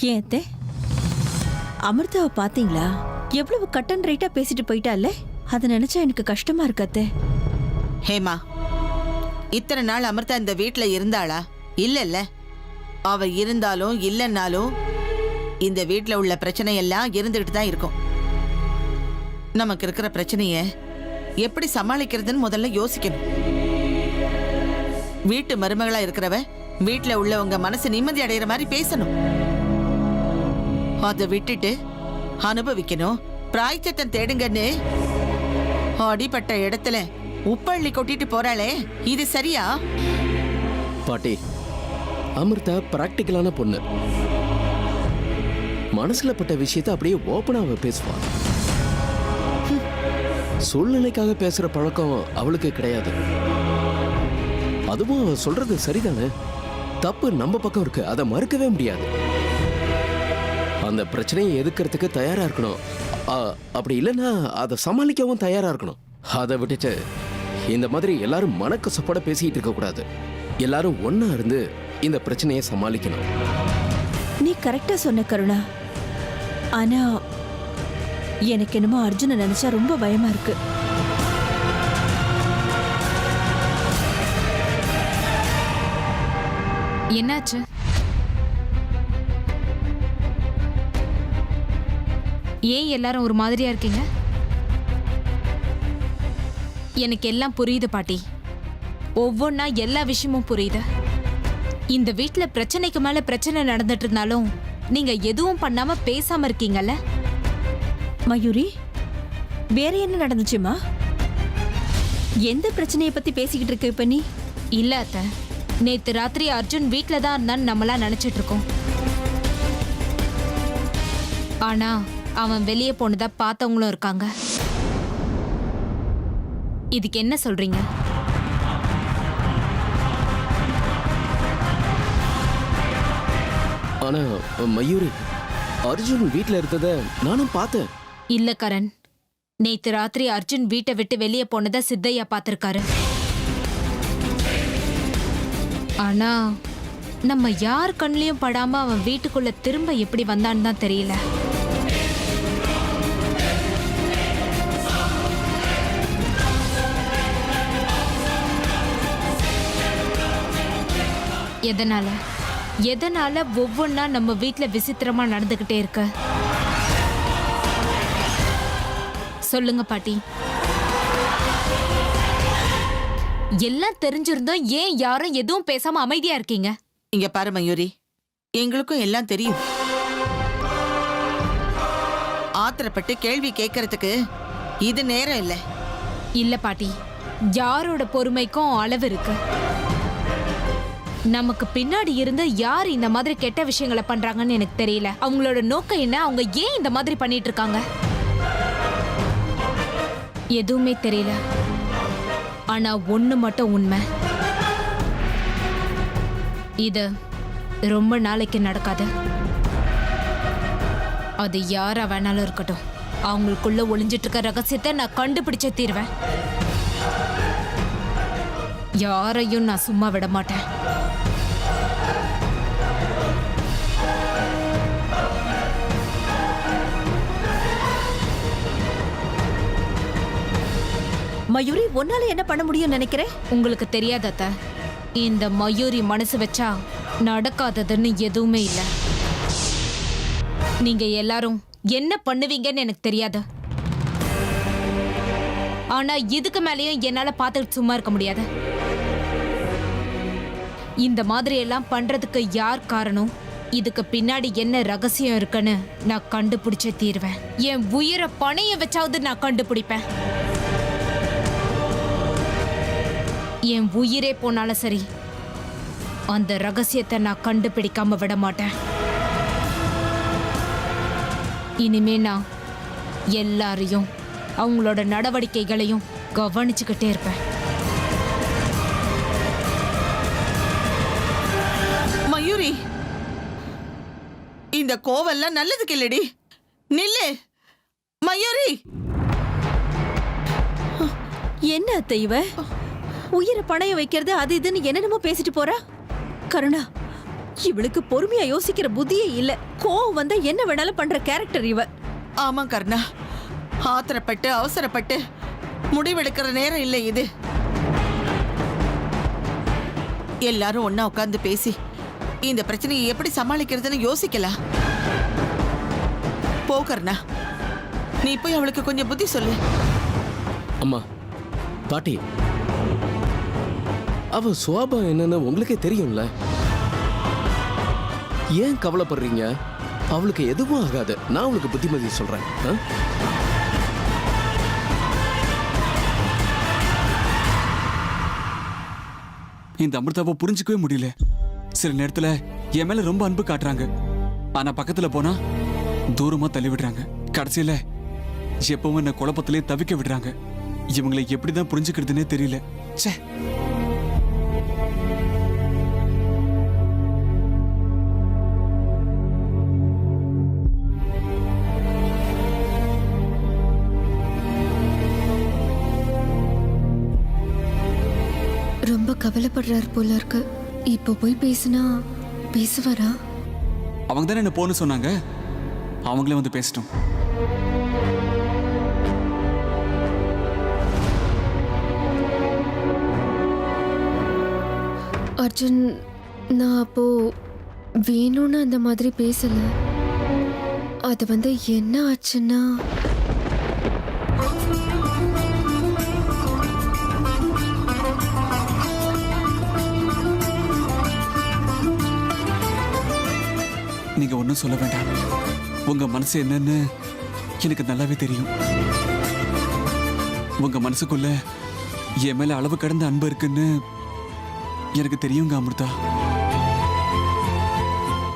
ஏன் அத்தை, அமிர்தாவை பாத்தீங்களா? எவ்வளவு கட் அண்ட் ரைட்டா பேசிட்டு போயிட்டால. அதை நினைச்சா எனக்கு கஷ்டமா இருக்கு அத்தை. ஹேமா, இத்தனை நாள் அமிர்தா இந்த வீட்டுல இருந்தாளா? இல்ல. அவ இருந்தாலும் இல்லைன்னாலும் இந்த வீட்டுல உள்ள பிரச்சனை எல்லாம் இருந்துகிட்டு தான் இருக்கும். நமக்கு இருக்கிற பிரச்சனைய எப்படி சமாளிக்கிறதுன்னு முதல்ல யோசிக்கணும். வீட்டு மருமகளா இருக்கிறவ வீட்டுல உள்ளவங்க மனசு நிம்மதி அடைகிற மாதிரி பேசணும். அதை விட்டுட்டு அனுபவிக்கணும், பிராய்ச்சத்தம் தேடுங்கன்னு அடிப்பட்ட இடத்துல உப்பள்ளி கொட்டிட்டு போறாளே, இது சரியா? பாட்டி, அமிர்தா பிராக்டிக்கலான பொண்ணு. மனசுல பட்ட விஷயத்தை அப்படியே ஓப்பனா அவ பேசுவா. சூழ்நிலைக்காக பேசுற பழக்கம் அவளுக்கு கிடையாது. அதுவும் அவ சொல்றது சரிதானே. தப்பு நம்ம பக்கம் இருக்கு, அதை மறுக்கவே முடியாது. அந்த பிரச்சனையை எதிர்க்கிறதுக்கு தயாரா இருக்கணும். அப்படி இல்லைன்னா அதை சமாளிக்கவும் தயாரா இருக்கணும். அதை விட்டுட்டு இந்த மாதிரி எல்லாரும் மனக்கசப்போட பேசிட்டு இருக்க கூடாது. எல்லாரும் ஒன்னா இருந்து இந்த பிரச்சனையை சமாளிக்கணும். நீ கரெக்டா சொன்ன கருணா. ஆனா எனக்கு என்னமோ அர்ஜுனை நினைச்சா ரொம்ப பயமா இருக்கு. என்னாச்சு? ஏன் எல்லாரும் ஒரு மாதிரியா இருக்கீங்க? எனக்கு எல்லாம் புரியுது பாட்டி. ஒவ்வொன்னா எல்லா விஷயமும் புரியுது. இந்த வீட்ல பிரச்சனைக்கு மேல பிரச்சனை நடந்துட்டு இருந்தாலும் நீங்க எதுவும் பண்ணாம பேசாம இருக்கீங்கல்ல? மயூரி, வேற என்ன நடந்துச்சுமா? எந்த பிரச்சனையை பத்தி பேசிக்கிட்டு இருக்க இப்ப நீ? இல்ல அத்தை, நேத்து ராத்திரி அர்ஜுன் வீட்ல தான் இருந்தான்னு நம்மளாம் நினைச்சிட்டு இருக்கோம். ஆனா அவன் வெளியே போனதா பார்த்தவங்களும் இருக்காங்க. இதுக்கு என்ன சொல்றீங்க? ஆனா மயூரி, அர்ஜுன் வீட்டுல இருந்தத நானும் பார்த்தேன். இல்ல கரண், நேத்து ராத்திரி அர்ஜுன் வீட்டை விட்டு வெளியே போனதா சித்தையா பார்த்திருக்காரு. ஆனா நம்ம யார் கண்ணிலையும் படாம அவன் வீட்டுக்குள்ள திரும்ப எப்படி வந்தான்னு தான் தெரியல. எதனால ஒவ்வொன்னா நம்ம வீட்டுல விசித்திரமா நடந்துகிட்டே இருக்க? சொல்லுங்க பாட்டி. எல்லாம் தெரிஞ்சிருந்தோம் ஏன் யாரும் எதுவும் பேசாம அமைதியா இருக்கீங்க? இங்க பாரு மயூரி, எங்களுக்கும் எல்லாம் தெரியும். ஆத்திரப்பட்டு கேள்வி கேட்கறதுக்கு இது நேரம் இல்ல. இல்ல பாட்டி, யாரோட பொறுமைக்கும் அளவு இருக்கு. நமக்கு பின்னாடி இருந்து யார் இந்த மாதிரி கெட்ட விஷயங்களை பண்றாங்கன்னு எனக்கு தெரியல. அவங்களோட நோக்கம் என்ன? அவங்க ஏன் இந்த மாதிரி பண்ணிட்டு இருக்காங்க? எதுவுமே தெரியல. ஆனா ஒண்ணு மட்டும் உண்மை, இது ரொம்ப நாளைக்கு நடக்காது. அது யாரா வேணாலும் இருக்கட்டும், அவங்களுக்குள்ள ஒளிஞ்சிட்டு இருக்க ரகசியத்தை நான் கண்டுபிடிச்சே தீர்வேன். யாரையும் நான் சும்மா விட மாட்டேன். மயூரி, உன்னால என்ன பண்ண முடியும் நினைக்கிறேன்? உங்களுக்கு தெரியாத அத்தை, இந்த மயூரி மனசு வச்சா நடக்காததுன்னு எதுவுமே இல்லை. நீங்க எல்லாரும் என்ன பண்ணுவீங்கன்னு எனக்கு தெரியாது. ஆனா இதுக்கு மேலேயும் என்னால பார்த்துட்டு சும்மா இருக்க முடியாது. இந்த மாதிரி எல்லாம் பண்றதுக்கு யார் காரணம்? இதுக்கு பின்னாடி என்ன ரகசியம் இருக்குன்னு நான் கண்டுபிடிச்சே தீர்வேன். என் உயிரை பணைய வச்சாவது நான் கண்டுபிடிப்பேன். என் உயிரே போனாலும் சரி, அந்த ரகசியத்தை நான் கண்டுபிடிக்காம விட மாட்டேன். இனிமே நான் எல்லாரையும் அவங்களோட நடவடிக்கைகளையும் கவனிச்சுக்கிட்டே இருப்பேன். மயூரி, இந்த கோவெல்லாம் நல்லதுக்கு இல்லடி. நில்லு மயூரி. என்ன அத்தை இவ? உயிரை பணைய வைக்கிறது அது இதுன்னு என்னென்னமோ பேசிட்டு போறா. கருணா, இவளுக்கு பொறுமையா யோசிக்கிற புத்தியே இல்ல. கோவம் வந்தா என்ன வேணாலும் பண்ற கேரக்டர் இவ. ஆமா கருணா, ஆத்திரப்பட்டு அவசரப்பட்டு முடிவெடுக்கிற நேரம் இல்லை இது. எல்லாரும் ஒண்ணா உட்கார்ந்து பேசி இந்த பிரச்சனையை எப்படி சமாளிக்கிறதுன்னு யோசிக்கலாம். போ கருணா, நீ போய் அவளுக்கு கொஞ்சம் புத்தி சொல்லு. அம்மா, பாட்டி, அவ சுவாபம் என்னன்னு உங்களுக்கே தெரியும்ல. ஏன் கவலைப்படுறீங்க? அவளுக்கு எதுவும் ஆகாது. நான் அவளுக்கு புத்திமதி சொல்றேன். இந்த அமிர்தாவை புரிஞ்சுக்கவே முடியல. சில நேரத்துல என் மேல ரொம்ப அன்பு காட்டுறாங்க, ஆனா பக்கத்துல போனா தூரமா தள்ளி விடுறாங்க. கடைசியில எப்பவும் என்ன குழப்பத்திலே தவிக்க விடுறாங்க. இவங்களை எப்படிதான் புரிஞ்சுக்கிறதுனே தெரியல. ச்சே. ரொம்ப கவலைப்படுறாரு போல இருக்கு. இப்போ போய் பேசினா பேசுவாரா? அவங்க தானே என்ன போன்னு சொன்னாங்க, அவங்களே வந்து பேசிட்டோம். அர்ஜுன், நான் அப்போ வேணும்னு அந்த மாதிரி பேசல. அது வந்து என்ன ஆச்சுன்னா, நீங்க ஒன்றும் சொல்ல வேண்டாம். உங்க மனசு என்னன்னு எனக்கு நல்லாவே தெரியும். உங்க மனசுக்குள்ள என் மேல அளவு கடந்த அன்பு இருக்குன்னு எனக்கு தெரியுங்க அமிர்தா.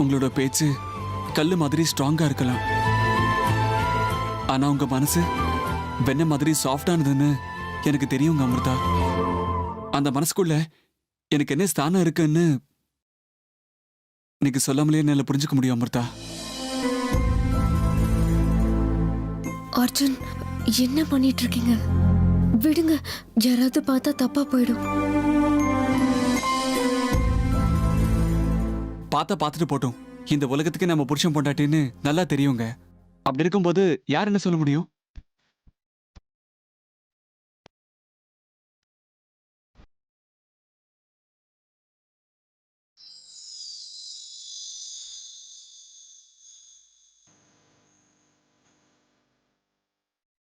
உங்களோட பேச்சு கல்லு மாதிரி ஸ்ட்ராங்கா இருக்கலாம், ஆனா உங்க மனசு வெண்ண மாதிரி சாஃப்டானதுன்னு எனக்கு தெரியுங்க அமிர்தா. அந்த மனசுக்குள்ள எனக்கு என்ன ஸ்தானம் இருக்குன்னு நீங்க சொல்லாமலே என்னால புரிஞ்சுக்க முடியும் அமிர்தா. அர்ஜுன், என்ன பண்ணிட்டு இருக்கீங்க? விடுங்க, யாராவது பார்த்தா தப்பா போயிடும். பார்த்துட்டு போட்டோம். இந்த உலகத்துக்கு நம்ம புருஷன் பொண்டாட்டின்னு நல்லா தெரியுங்க. அப்படி இருக்கும்போது யார் என்ன சொல்ல முடியும்?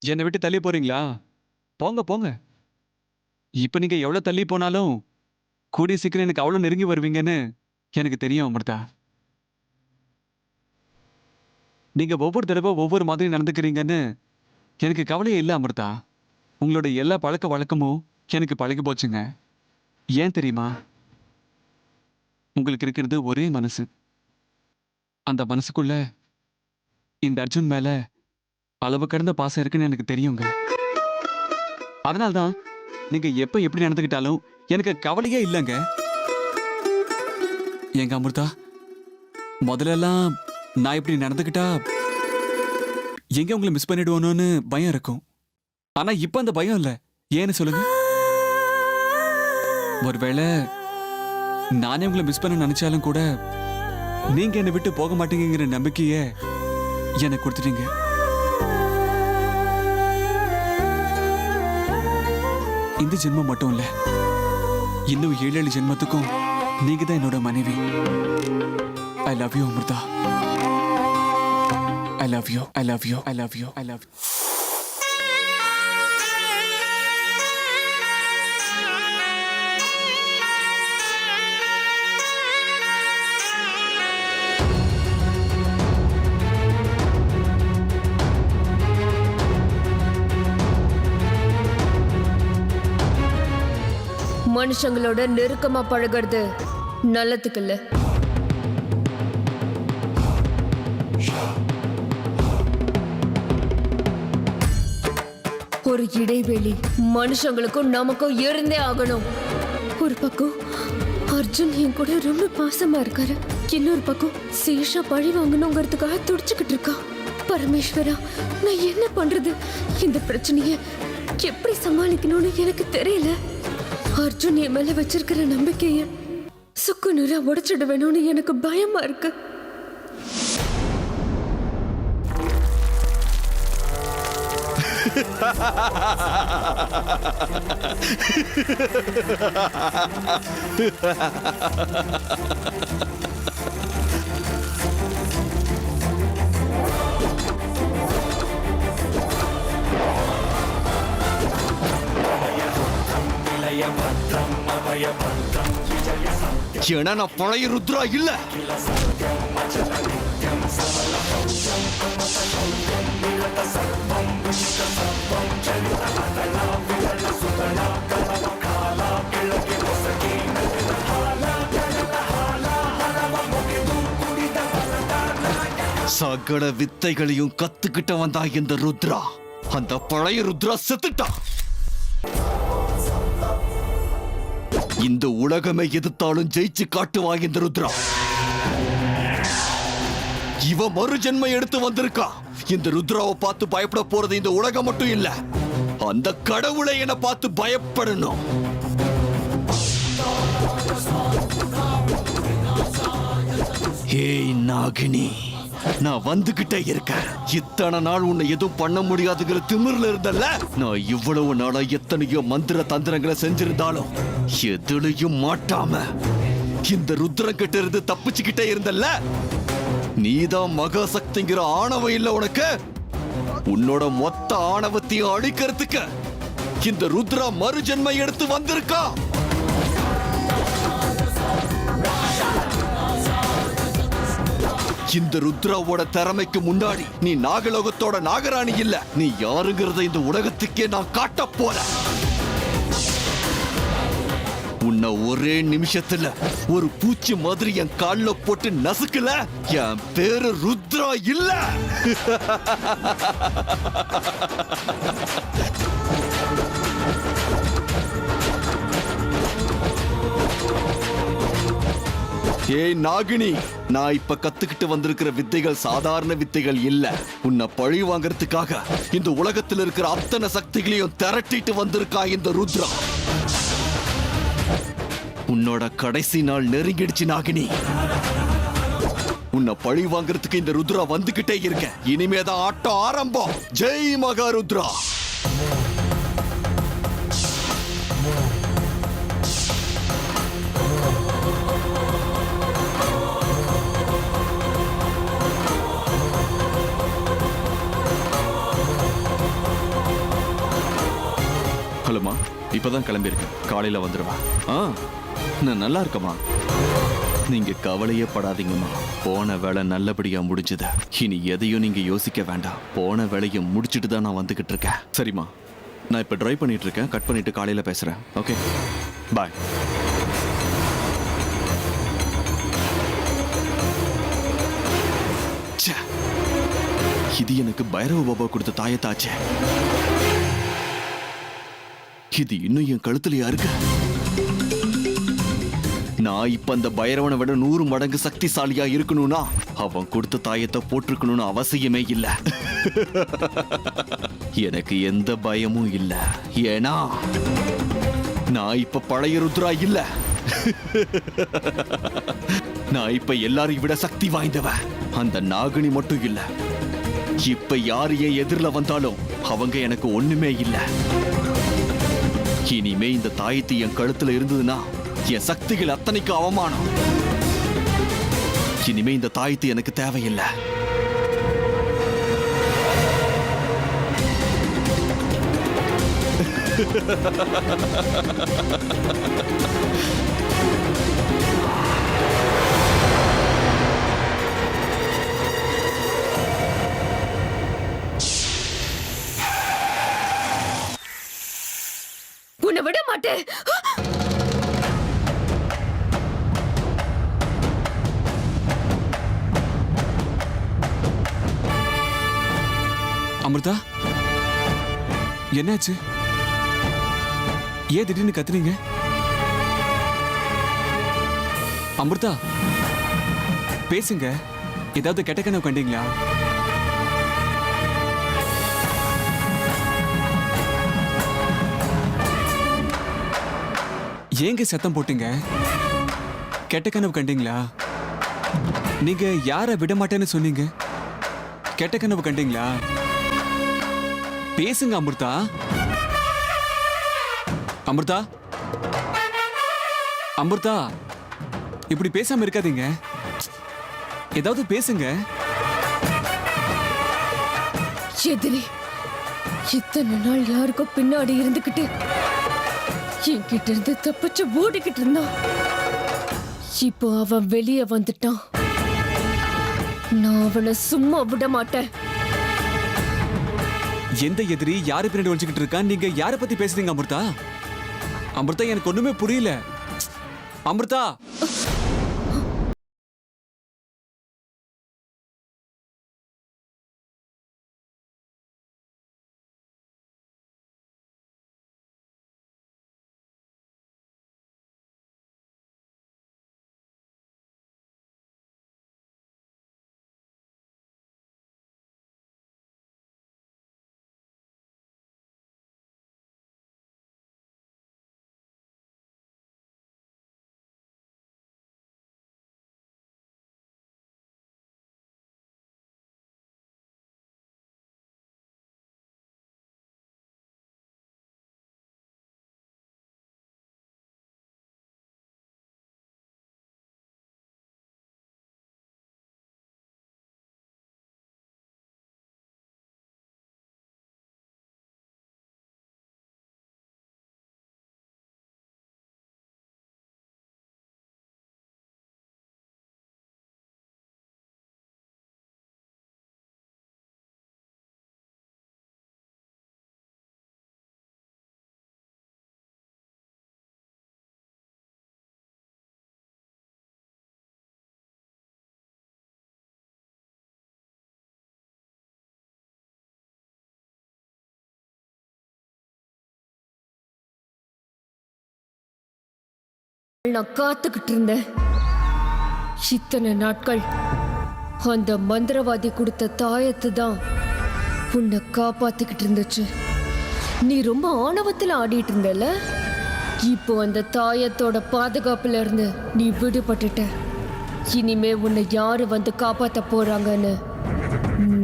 என்னை விட்டு தள்ளி போறீங்களா? போங்க போங்க. இப்ப நீங்க எவ்வளவு தள்ளி போனாலும் கூடிய சீக்கிரம் எனக்கு அவ்வளவு நெருங்கி வருவீங்கன்னு எனக்கு தெரியும் அமிர்தா. நீங்க ஒவ்வொரு தடவை ஒவ்வொரு மாதிரி நடந்துக்கிறீங்கன்னு எனக்கு கவலையே இல்லை அமிர்தா. உங்களோட எல்லா பழக்க வழக்கமும் எனக்கு பழகி போச்சுங்க. ஏன் தெரியுமா? உங்களுக்கு இருக்கிறது ஒரே மனசு. அந்த மனசுக்குள்ள இந்த அர்ஜுன் மேல அளவு கடந்த பாசம் இருக்குன்னு எனக்கு தெரியுங்க. அதனால்தான் நீங்க எப்ப எப்படி நடந்துக்கிட்டாலும் எனக்கு கவலையே இல்லைங்க. எங்க அமிர்தா, முதல்லலாம் நான் இப்படி நடந்துக்கிட்டா எங்க உங்களை மிஸ் பண்ணிடுவோன்னு பயம் இருக்கும். ஆனா இப்ப அந்த பயம் இல்ல. ஏன்னு சொல்லுங்க. ஒருவேளை நானே உங்களை மிஸ் பண்ண நினைச்சாலும் கூட நீங்க என்னை விட்டு போக மாட்டீங்கிற நம்பிக்கைய எனக்கு கொடுத்துட்டீங்க. இந்த ஜென்மம் மட்டும் இல்ல, இன்னும் 7 ஜென்மத்துக்கும் நீங்க தான் என்னோட மனைவி. I love you Amritha. I love you, I love you, I love you, I love you. மனுஷங்களோட நெருக்கமா பழகிறது நல்லதுக்கு இல்ல. ஒரு இடைவெளி மனுஷங்களுக்கும் நமக்கும் இருந்தே ஆகணும். ஒரு பக்கம் அர்ஜுன் என் கூட ரொம்ப பாசமா இருக்காரு, இன்னொரு பக்கம் சேஷா பழி வாங்கணுங்கிறதுக்காக துடிச்சுக்கிட்டு இருக்கா. பரமேஸ்வரா, நான் என்ன பண்றது? இந்த பிரச்சனைய எப்படி சமாளிக்கணும்னு எனக்கு தெரியல. அர்ஜுன் என் மேல வச்சிருக்கிற நம்பிக்கைய சுக்கு நூறா உடைச்சிட வேணும்னு எனக்கு பயமா இருக்கு. ஏன்னா நான் பழைய ருத்ரா இல்ல. சகல வித்தைகளையும் கத்துக்கிட்ட வந்தா இந்த ருத்ரா. அந்த பழைய ருத்ரா செத்துட்டா. இந்த உலகமே எதிர்த்தாலும் ஜெயிச்சு காட்டுவா இந்த ருத்ரா. இவ மறு ஜென்மை எடுத்து வந்திருக்கா. இந்த ருத்ராவை பார்த்து பயப்பட போறது இந்த உலகம் மட்டும் இல்ல, அந்த கடவுளை என பார்த்து பயப்படணும். ஏய் நாகினி, நான் வந்துகிட்டே இருக்கேன். இத்தனை நாள் உன்னை எதுவும் பண்ண முடியாதுங்கிற திமிர்ல இருந்தல்ல. நான் இவ்வளவு நாளா எத்தனையோ மந்திர தந்திரங்களை செஞ்சிருந்தாலும் எதுலையும் மாட்டாம இந்த ருத்ரங்கிட்ட இருந்து தப்பிச்சுக்கிட்டே இருந்தல்ல. நீதான் மகாசக்திங்கிற ஆணவம் இல்ல உனக்கு. உன்னோட மொத்த ஆணவத்தையும் அழிக்கிறதுக்கு இந்த ருத்ரா மறு ஜென்மை எடுத்து வந்திருக்கா. இந்த ருத்ராவோட திறமைக்கு முன்னாடி நீ நாகலோகத்தோட நாகராணி இல்ல. நீ யாருங்கிறத இந்த உலகத்துக்கே நான் காட்ட போறேன். உன்னை ஒரே நிமிஷத்துல ஒரு பூச்சி மாதிரி என் கால்ல போட்டு நசுக்கல. என் பேரு ருத்ரா இல்ல. ஏய் நாகினி, நான் இப்ப கத்துக்கிட்டு வந்திருக்கிற வித்தைகள் சாதாரண வித்தைகள் இல்ல. உன்னை பழி வாங்கறதுக்காக இந்த உலகத்தில் இருக்கிற அத்தனை சக்திகளையும் திரட்டிட்டு வந்திருக்கா இந்த ருத்ரா. உன்னோட கடைசி நாள் நெருங்கிடுச்சு நாகினி. உன்னை பழி வாங்கறதுக்கு இந்த ருத்ரா வந்துகிட்டே இருக்க. இனிமேதான் ஆட்டம் ஆரம்பம். ஜெய் மகாருத்ரா. ஹலோமா, இப்பதான் கிளம்பியிருக்கேன். காலையில வந்துடுவா. நான் நல்லா இருக்கமா. நீங்க கவலையே படாதீங்கம்மா. போன வேலை நல்லபடியா முடிஞ்சது. இனி எதையும் நீங்க யோசிக்க வேண்டாம். போன வேலையை முடிச்சுட்டு தான் நான் வந்துகிட்டு இருக்கேன். சரிம்மா, நான் இப்ப டிரைவ் பண்ணிட்டு இருக்கேன். கட் பண்ணிட்டு காலையில பேசுறேன். ஓகே, பாய். இது எனக்கு பைரவ பாபா கொடுத்த தாயத்தாச்சே. இது இன்னும் என் கழுத்துலயா இருக்கு. நான் இப்ப அந்த பைரவனை விட 100 மடங்கு சக்திசாலியா இருக்கணும்னா அவன் கொடுத்த தாயத்தை போட்டிருக்கணும்னு அவசியமே இல்ல. எனக்கு எந்த பயமும் இல்ல. ஏன்னா நான் இப்ப பழைய ருத்ரா இல்ல. நான் இப்ப எல்லாரையும் விட சக்தி வாய்ந்தவன். அந்த நாகினி மட்டும் இல்ல. இப்ப யாரு என் எதிரில வந்தாலும் அவங்க எனக்கு ஒண்ணுமே இல்ல. இனிமே இந்த தாயத்து என் கழுத்துல இருந்ததுன்னா என் சக்திகள் அத்தனைக்கு அவமானம். இனிமே இந்த தாயத்து எனக்கு தேவையில்லை. உன்னை விட மாட்டேன். அமிர்தா, என்னாச்சு? ஏன் திடீர்னு கத்துறீங்க? அமிர்தா, பேசுங்க. ஏதாவது கெட்ட கனவு கண்டீங்களா? ஏங்க சத்தம் போட்டீங்க? கெட்ட கனவு கண்டீங்களா? நீங்க யார விட மாட்டேன்னு சொன்னீங்க? கெட்ட கனவு கண்டீங்களா? பேசுங்க அமிர்தா. அமிர்தா, அமிர்தா, இப்படி பேசாம இருக்காதீங்க. ஏதாவது பேசுங்க. எதிரி இத்தனை நாள் யாருக்கோ பின்னாடி இருந்துகிட்டு என்கிட்ட இருந்து தப்பிச்சு ஓடிக்கிட்டு இருந்தான். இப்போ அவன் வெளியே வந்துட்டான். நான் அவனை சும்மா விட மாட்டேன். எந்த எதிரி யாரு பின்னாடி ஒழிச்சுக்கிட்டு இருக்கான்? நீங்க யாரை பத்தி பேசுறீங்க அமிர்தா? அமிர்தா, எனக்கு ஒண்ணுமே புரியல. அமிர்தா, நான் காத்துக்கிட்டு இருந்தேன் இத்தனை நாட்கள். அந்த மந்திரவாதி கொடுத்த தாயத்து தான் உன்னை காப்பாத்திக்கிட்டு இருந்துச்சு. நீ ரொம்ப ஆணவத்தில் ஆடிட்டு இருந்தல. இப்போ அந்த தாயத்தோட பாதுகாப்புல இருந்து நீ விடுபட்டுட்ட. இனிமே உன்னை யாரு வந்து காப்பாத்த போறாங்கன்னு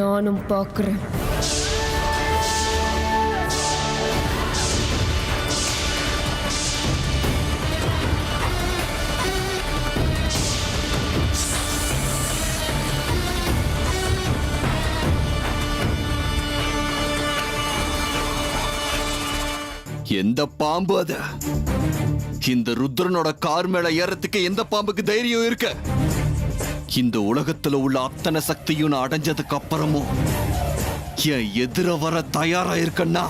நானும் பார்க்கிறேன். எந்த பாம்பு அது? இந்த ருத்ரனோட கார் மேல ஏறத்துக்கு எந்த பாம்புக்கு தைரியம் இருக்கு? இந்த உலகத்துல உள்ள அத்தனை சக்தியும் நான் அடைஞ்சதுக்கு அப்புறமும் என் எதிர வர தயாரா இருக்கன்னா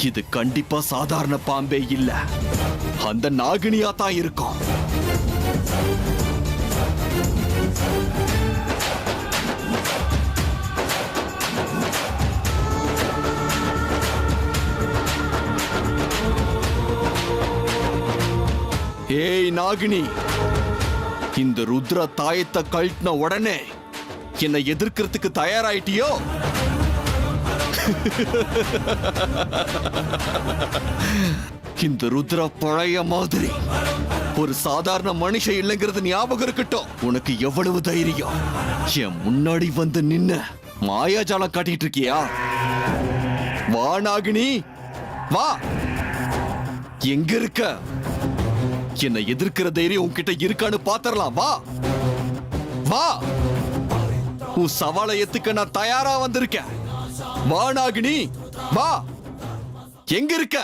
இது கண்டிப்பா சாதாரண பாம்பே இல்ல, அந்த நாகினியா தான் இருக்கும். ஏய் நாகினி, இந்த ருத்ர தாயத்தை கழட்டின உடனே என்னை எதிர்க்கிறதுக்கு தயாராயிட்டியோ? இந்த ருத்ர பழைய மாதிரி ஒரு சாதாரண மனுஷன் இல்லைங்கிறது ஞாபகம் இருக்கட்டும். உனக்கு எவ்வளவு தைரியம் என் முன்னாடி வந்து நின்னு மாயாஜாலம் காட்டிட்டு இருக்கியா? வா நாகினி, வா. எங்க இருக்க? என்னை எதிர்க்கிற தைரியம் உன்கிட்ட இருக்கான்னு பாத்திரலாம். வா வா, உன் சவாலை ஏத்துக்க நான் தயாரா வந்திருக்கேன். வா நாகினி, வா. எங்க இருக்க?